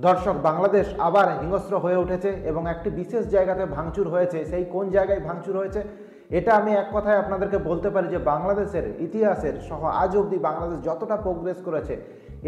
দর্শক, বাংলাদেশ আবার হিংস্র হয়ে উঠেছে এবং একটি বিশেষ জায়গাতে ভাঙচুর হয়েছে। সেই কোন জায়গায় ভাঙচুর হয়েছে এটা আমি এক কথায় আপনাদেরকে বলতে পারি যে বাংলাদেশের ইতিহাসের সহ আজ অবধি বাংলাদেশ যতটা প্রোগ্রেস করেছে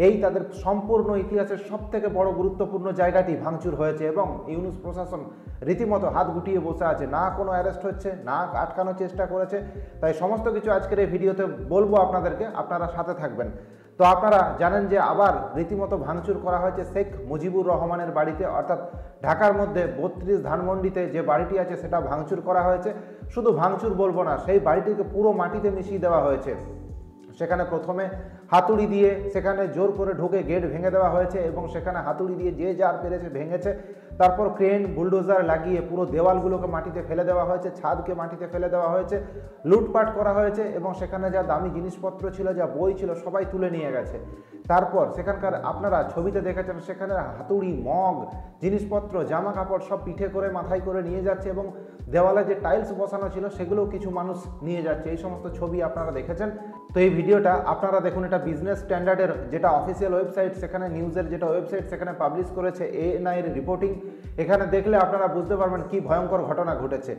এই তাদের সম্পূর্ণ ইতিহাসের সবথেকে বড় গুরুত্বপূর্ণ জায়গাটি ভাঙচুর হয়েছে এবং ইউনূস প্রশাসন রীতিমতো হাত গুটিয়ে বসে আছে। না কোনো অ্যারেস্ট হচ্ছে, না আটকানোর চেষ্টা করেছে। তাই সমস্ত কিছু আজকের এই ভিডিওতে বলবো আপনাদেরকে, আপনারা সাথে থাকবেন। তো আপনারা জানেন যে আবার রীতিমতো ভাঙচুর করা হয়েছে শেখ মুজিবুর রহমানের বাড়িতে, অর্থাৎ ঢাকার মধ্যে 32 ধানমন্ডিতে যে বাড়িটি আছে সেটা ভাঙচুর করা হয়েছে। শুধু ভাঙচুর বলবো না, সেই বাড়িটিকে পুরো মাটিতে মিশিয়ে দেওয়া হয়েছে। সেখানে প্রথমে হাতুড়ি দিয়ে সেখানে জোর করে ঢুকে গেট ভেঙে দেওয়া হয়েছে এবং সেখানে হাতুড়ি দিয়ে যে যার পেরেছে ভেঙেছে। তারপর ক্রেন বুলডোজার লাগিয়ে পুরো দেওয়ালগুলোকে মাটিতে ফেলে দেওয়া হয়েছে, ছাদকে মাটিতে ফেলে দেওয়া হয়েছে, লুটপাট করা হয়েছে এবং সেখানে যা দামি জিনিসপত্র ছিল, যা বই ছিল সবাই তুলে নিয়ে গেছে। তারপর সেখানকার আপনারা ছবিতে দেখেছেন সেখানে হাতুড়ি, মগ, জিনিসপত্র, জামা কাপড় সব পিঠে করে মাথায় করে নিয়ে যাচ্ছে এবং দেওয়ালে যে টাইলস বসানো ছিল সেগুলোও কিছু মানুষ নিয়ে যাচ্ছে। এই সমস্ত ছবি আপনারা দেখেছেন। তো এই ভিডিওটা আপনারা দেখুন, এটা বিজনেস স্ট্যান্ডার্ডের যেটা অফিসিয়াল ওয়েবসাইট, সেখানে নিউজের যেটা ওয়েবসাইট সেখানে পাবলিশ করেছে এএনআই এর রিপোর্টিং। এখানে দেখলে আপনারা বুঝতে পারবেন কি ভয়ঙ্কর ঘটনা ঘটেছে।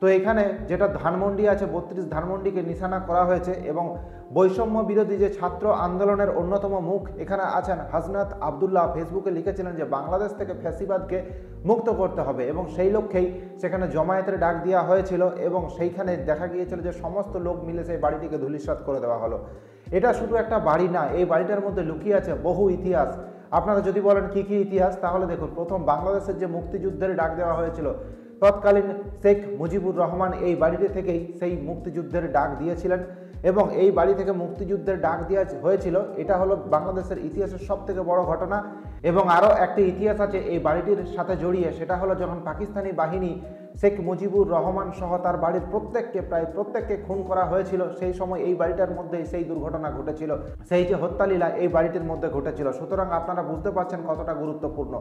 তো এখানে যেটা ধানমন্ডি আছে, 32 ধানমন্ডিকে নিশানা করা হয়েছে এবং বৈষম্য বিরোধী যে ছাত্র আন্দোলনের অন্যতম মুখ এখানে আছেন হাসনাত আবদুল্লাহ, ফেসবুকে লিখেছিলেন যে বাংলাদেশ থেকে ফ্যাসিবাদকে মুক্ত করতে হবে এবং সেই লক্ষ্যেই সেখানে জমায়েতের ডাক দেওয়া হয়েছিল এবং সেইখানে দেখা গিয়েছিল যে সমস্ত লোক মিলে সেই বাড়িটিকে ধূলিসাৎ করে দেওয়া হলো। এটা শুধু একটা বাড়ি না, এই বাড়িটার মধ্যে লুকিয়ে আছে বহু ইতিহাস। আপনারা যদি বলেন কি কি ইতিহাস, তাহলে দেখুন, প্রথম বাংলাদেশের যে মুক্তিযুদ্ধের ডাক দেওয়া হয়েছিল তৎকালীন শেখ মুজিবুর রহমান এই বাড়িটি থেকেই সেই মুক্তিযুদ্ধের ডাক দিয়েছিলেন এবং এই বাড়ি থেকে মুক্তিযুদ্ধের ডাক দেওয়া হয়েছিল। এটা হলো বাংলাদেশের ইতিহাসের সবথেকে বড় ঘটনা। এবং আরও একটি ইতিহাস আছে এই বাড়িটির সাথে জড়িয়ে, সেটা হলো যখন পাকিস্তানি বাহিনী শেখ মুজিবুর রহমান সহ তার বাড়ির প্রায় প্রত্যেককে খুন করা হয়েছিল, সেই সময় এই বাড়িটার মধ্যেই সেই দুর্ঘটনা ঘটেছিল, সেই যে হত্যালীলা এই বাড়িটির মধ্যে ঘটেছিল। সুতরাং আপনারা বুঝতে পারছেন কতটা গুরুত্বপূর্ণ।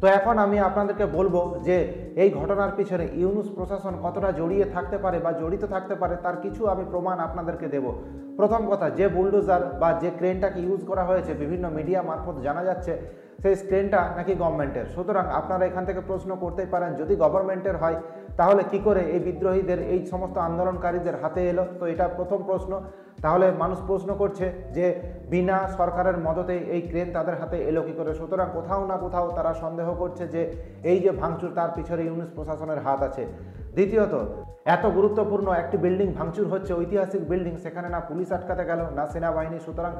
তো এখন আমি আপনাদেরকে বলবো যে এই ঘটনার পিছনে ইউনূস প্রশাসন কতটা জড়িয়ে থাকতে পারে বা জড়িত থাকতে পারে তার কিছু আমি প্রমাণ আপনাদেরকে দেব। প্রথম কথা, যে বুলডোজার বা যে ক্রেনটাকে ইউজ করা হয়েছে বিভিন্ন মিডিয়া মারফত জানা যাচ্ছে সেই ক্রেনটা নাকি গভর্নমেন্টের। সুতরাং আপনারা এখান থেকে প্রশ্ন করতেই পারেন, যদি গভর্নমেন্টের হয় তাহলে কি করে এই বিদ্রোহীদের, এই সমস্ত আন্দোলনকারীদের হাতে এলো? তো এটা প্রথম প্রশ্ন। তাহলে মানুষ প্রশ্ন করছে যে বিনা সরকারের মদতে এই ক্রেন তাদের হাতে এলো কী করে? সুতরাং কোথাও না কোথাও তারা সন্দেহ করছে যে এই যে ভাঙচুর তার পিছনে ইউনূস প্রশাসনের হাত আছে। দ্বিতীয়ত, এত গুরুত্বপূর্ণ একটি বিল্ডিং ভাঙচুর হচ্ছে, ঐতিহাসিক বিল্ডিং, সেখানে না পুলিশ আটকাতে গেল না সেনাবাহিনী, সুতরাং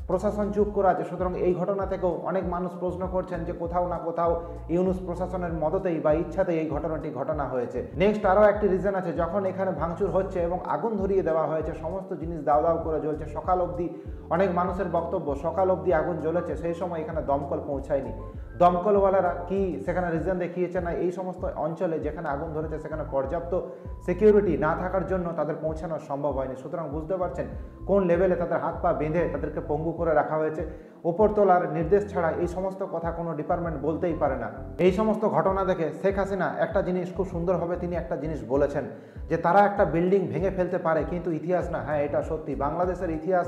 প্রশাসন চুপ করে আছে। সুতরাং এই ঘটনা থেকেও অনেক মানুষ প্রশ্ন করছেন যে কোথাও না কোথাও ইউনূস প্রশাসনের মদতেই বা ইচ্ছাতেই এই ঘটনাটি ঘটনা হয়েছে। নেক্সট আরও একটি রিজন আছে, যখন এখানে ভাঙচুর হচ্ছে এবং আগুন ধরিয়ে দেওয়া হয়েছে, সমস্ত জিনিস দাও দাও করে জ্বলছে, সকাল অবধি অনেক মানুষের বক্তব্য সকাল অবধি আগুন জ্বলেছে, সেই সময় এখানে দমকল পৌঁছায়নি। দমকলওয়ালারা কি সেখানে রিজন দেখিয়েছে না এই সমস্ত অঞ্চলে যেখানে আগুন ধরেছে সেখানে পর্যাপ্ত সিকিউরিটি না থাকার জন্য তাদের পৌঁছানো সম্ভব হয়নি। সুতরাং বুঝতে পারছেন কোন লেভেলে তাদের হাত পা বেঁধে তাদেরকে পঙ্গু করে রাখা হয়েছে। উপরতলার নির্দেশ ছাড়া এই সমস্ত কথা কোনো ডিপার্টমেন্ট বলতেই পারে না। এই সমস্ত ঘটনা দেখে শেখ হাসিনা একটা জিনিস খুব সুন্দরভাবে তিনি একটা জিনিস বলেছেন যে তারা একটা বিল্ডিং ভেঙে ফেলতে পারে কিন্তু ইতিহাস না। হ্যাঁ, এটা সত্যি, বাংলাদেশের ইতিহাস,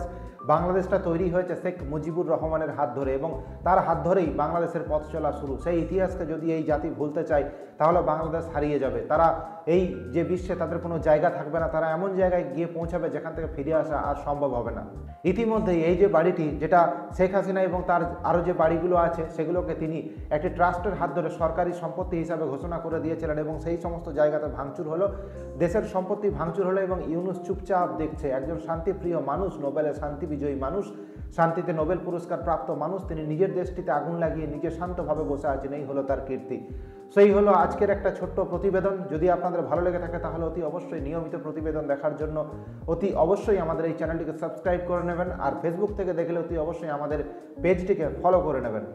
বাংলাদেশটা তৈরি হয়েছে শেখ মুজিবুর রহমানের হাত ধরে এবং তার হাত ধরেই বাংলাদেশের পথ চলা শুরু। সেই ইতিহাসকে যদি এই জাতি ভুলতে চায় তাহলে বাংলাদেশ হারিয়ে যাবে। তারা এই যে বিশ্বে তাদের কোনো জায়গা থাকবে না, তারা এমন জায়গায় গিয়ে পৌঁছাবে যেখান থেকে ফিরে আসা আর সম্ভব হবে না। ইতিমধ্যেই এই যে বাড়িটি, যেটা শেখ হাসিনা এবং তার আরও যে বাড়িগুলো আছে সেগুলোকে তিনি একটি ট্রাস্টের হাত ধরে সরকারি সম্পত্তি হিসাবে ঘোষণা করে দিয়েছিলেন এবং সেই সমস্ত জায়গাতে ভাঙচুর হলো, দেশের সম্পত্তি ভাঙচুর হলো এবং ইউনূস চুপচাপ দেখছে। একজন শান্তিপ্রিয় মানুষ, নোবেলের শান্তি বিজয়ী মানুষ, শান্তিতে নোবেল পুরস্কার প্রাপ্ত মানুষ, তিনি নিজের দেশটিতে আগুন লাগিয়ে নিজে শান্তভাবে বসে আছেন, এই হলো তার কীর্তি। সেই হলো আজকের একটা ছোট্ট প্রতিবেদন। যদি আপনাদের ভালো লেগে থাকে তাহলে অতি অবশ্যই নিয়মিত প্রতিবেদন দেখার জন্য অতি অবশ্যই আমাদের এই চ্যানেলটিকে সাবস্ক্রাইব করে নেবেন আর ফেসবুক থেকে দেখলে অতি অবশ্যই আমাদের পেজটিকে ফলো করে নেবেন।